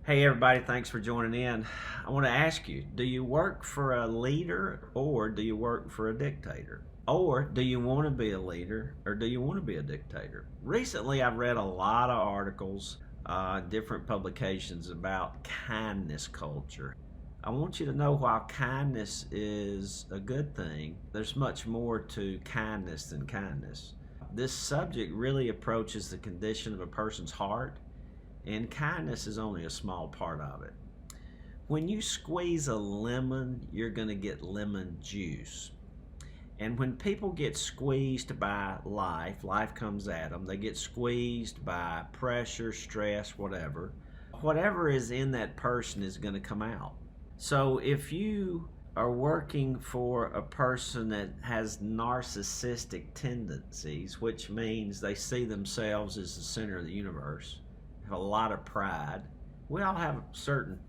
Hey everybody, thanks for joining in. I want to ask you, do you work for a leader or do you work for a dictator? Or do you want to be a leader or do you want to be a dictator? Recently I've read a lot of articles, different publications about kindness culture. I want you to know while kindness is a good thing, there's much more to kindness than kindness. This subject really approaches the condition of a person's heart, and kindness is only a small part of it. When you squeeze a lemon, you're going to get lemon juice. And when people get squeezed by life comes at them, they get squeezed by pressure, stress, whatever is in that person is going to come out. So if you are working for a person that has narcissistic tendencies, which means they see themselves as the center of the universe, have a lot of pride. We all have certain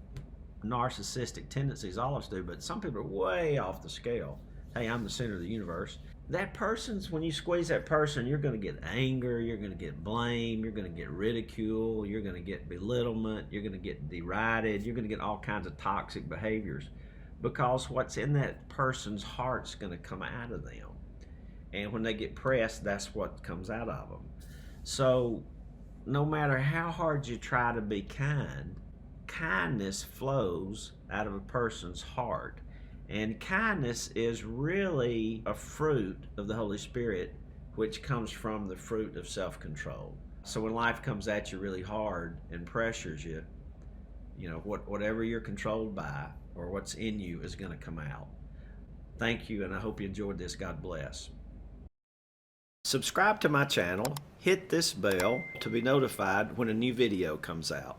narcissistic tendencies, all of us do, but some people are way off the scale. Hey, I'm the center of the universe. That person's, when you squeeze that person, you're going to get anger, you're going to get blame, you're going to get ridicule, you're going to get belittlement, you're going to get derided, you're going to get all kinds of toxic behaviors because what's in that person's heart's going to come out of them. And when they get pressed, that's what comes out of them. So no matter how hard you try to be kind, kindness flows out of a person's heart. And kindness is really a fruit of the Holy Spirit, which comes from the fruit of self-control. So when life comes at you really hard and pressures you, whatever you're controlled by or what's in you is going to come out. Thank you, and I hope you enjoyed this. God bless. Subscribe to my channel, hit this bell to be notified when a new video comes out.